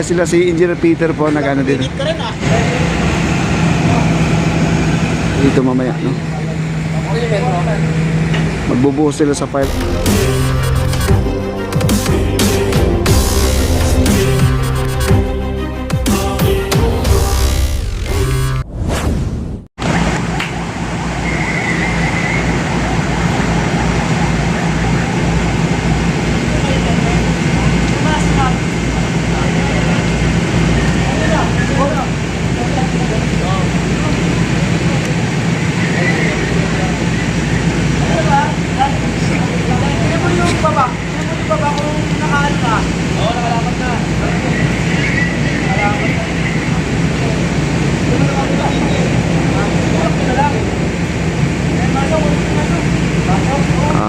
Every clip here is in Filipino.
Kaya sila si Engineer Peter po nag-ano dito. Dito mamaya, no? Magbubuhos sila sa file.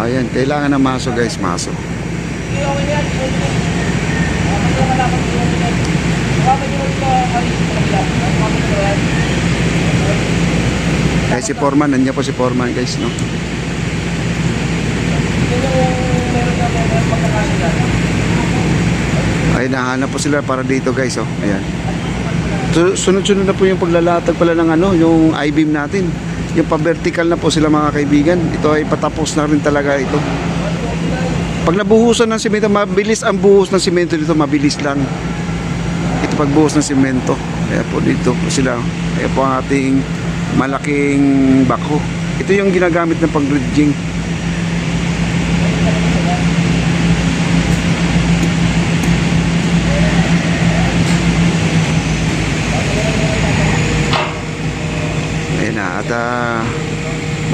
Ayan, kailangan na maso guys, maso. Kaya si Foreman, nandiyan po si Foreman guys, no? Ay, nahanap po sila para dito guys, oh. Ayan. Sunod-sunod na po yung paglalatag pala ng ano, yung I-beam natin. Yung pa-vertical na po sila mga kaibigan. Ito ay patapos na rin talaga ito. Pag nabuhusan ng simento, mabilis ang buhos ng simento dito, mabilis lang. Ito pagbuhos ng simento. Kaya po dito po sila. Kaya po ang ating malaking bako. Ito yung ginagamit ng pag-bridging. Ayan na, at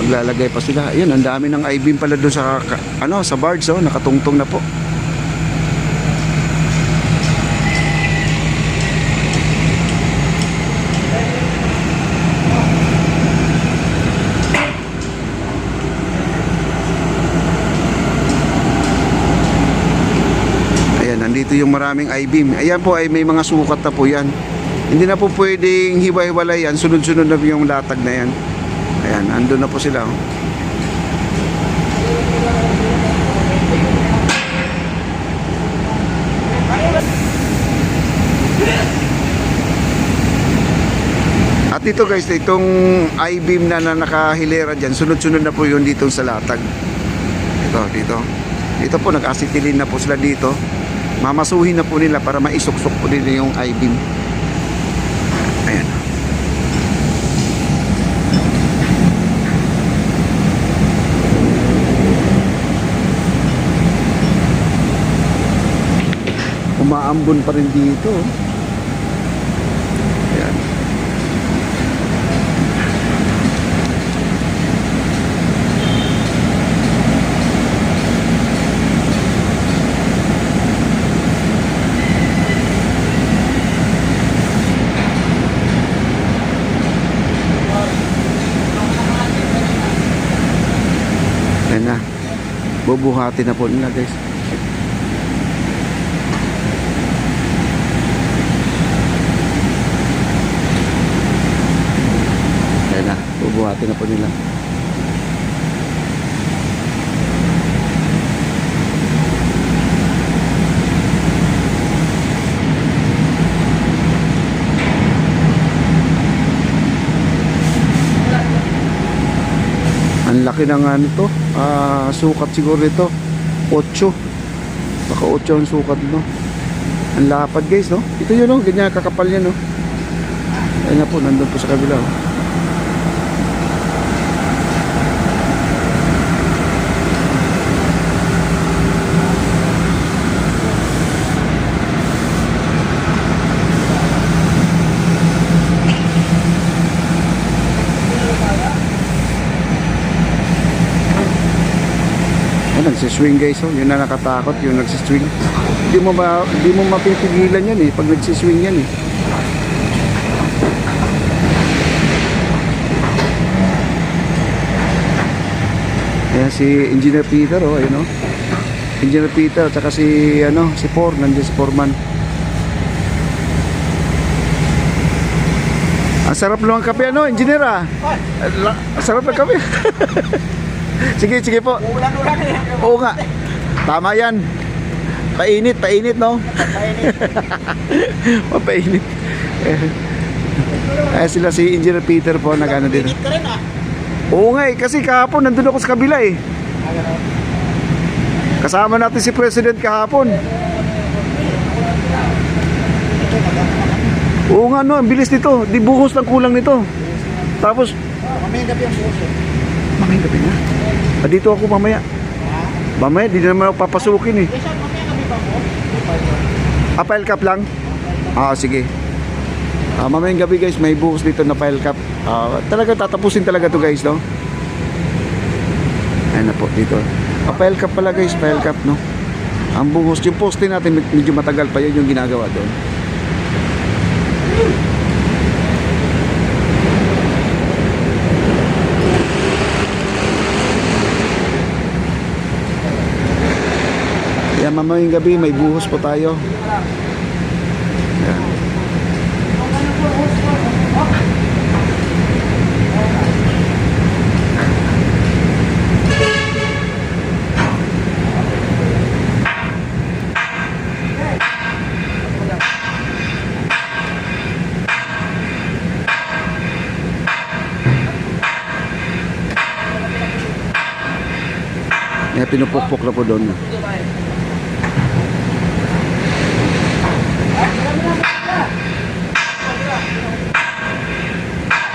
maglalagay pa sila. Ayun, ang dami ng I-beam pala doon sa ano, sa barge, oh, nakatungtong na po. Ayan, nandito yung maraming I-beam. Ayan po ay may mga sukat na po yan. Hindi na po pwedeng hiwa-hiwalay yan. Sunod-sunod na yung latag na yan. Ayan, andun na po sila. At ito guys, itong I-beam na nakahilera dyan, sunod-sunod na po yun dito sa latag. Dito po, nag-acetylen na po sila dito. Mamasuhin na po nila para maisuksok po nila yung I-beam. Ayan. Umaambon pa rin dito. Ayan. Ayan na. Bubuhati na po nila guys. Ayan na. Bubuhati na po nila. Ang laki na nga nito. Sukat siguro ito 8. Baka 8 ang sukat no. Ang lapad guys no. Ito yun no. Ganyan kakapal yan no. Ayun na po. Nandun po sa kabila oh. Nagsiswing guys, oh. Yun na nakatakot, yung nagsiswing. Hindi mo mapipigilan yan eh, pag nagsiswing yan eh. Ayan si Engineer Peter, oh, ayun oh. Engineer Peter, at saka si, ano, si nandiyan si Foreman. Ang sarap lang ang kape, ano, Engineer ah. Ang sarap ng kape. Sige, sige po. Oo nga. Tama yan. Painit, no? Papainit. Sila si Engineer Peter po, nag-ano dito. Init ka rin ah. Oo nga eh, kasi kahapon nandun ako sa kabila eh. Kasama natin si President kahapon. Oo nga no, ang bilis nito. Di buhos lang kulang nito. Tapos, Mamayang gabi ang buhos eh. mamayang gabi na. Dito ako mamaya. Mamaya, di na naman ako papasukin eh. Saan mamayang gabi ba po? File cap lang? Sige. Mamayang gabi guys, may buhos dito na file cap. Talaga tatapusin talaga to guys, no? Ayan na po, dito. File cap pala guys, file cap, no? Ang buhos, yung poste natin medyo matagal pa yun yung ginagawa doon. Yan, mamayang gabi, may buhos po tayo. Yan. Yan, pinupukpok na po doon.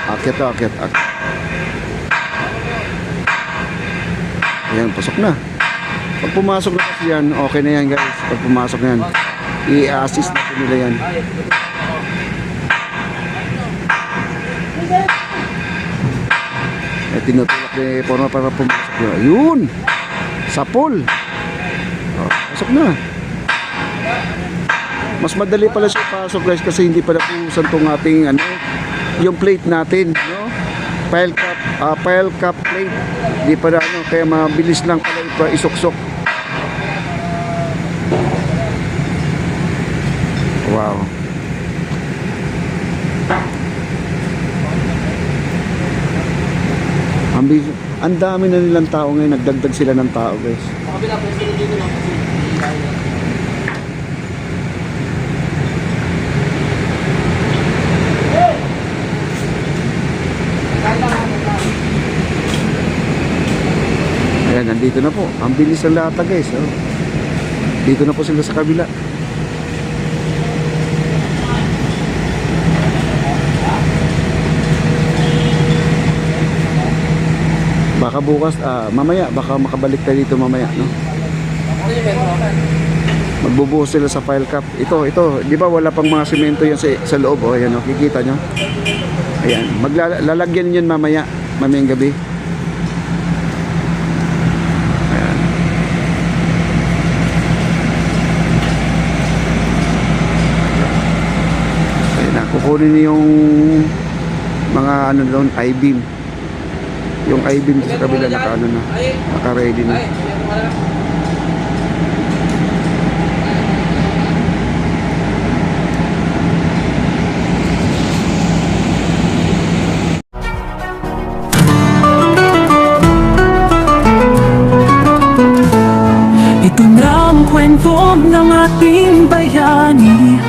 Akit. Ayan, pasok na. Pag pumasok na kasi yan, okay na yan guys. Pag pumasok na yan, i-assist na po nila yan. Tinutulak ni Forma para pumasok yun. Ayun! Sapol! Pasok na. Mas madali pala siya pasok guys kasi hindi pala pusan tong ating yung plate natin, no? File cap plate. Hindi pala kaya mabilis lang pala isuksok. Wow. Ang dami na nilang tao ngayon, nagdagdag sila ng tao guys. Makabila po sila dito lang kasi Ayan, nandito na po. Ang bilis ng lata guys. Dito na po sila sa kabila. Baka bukas, mamaya, baka makabalik tayo dito mamaya, no? Magbubuhos sila sa file cap. Ito, di ba wala pang mga semento yan sa loob, ayan, kikita nyo? Ayan, maglalagyan yun mamaya, mamayang gabi. Ayan. Ayan, kukunin niyo yung mga doon, I-beam. Yung I-beam sa kabila naka-ready na. Ito na ang kwento ng ating bayani,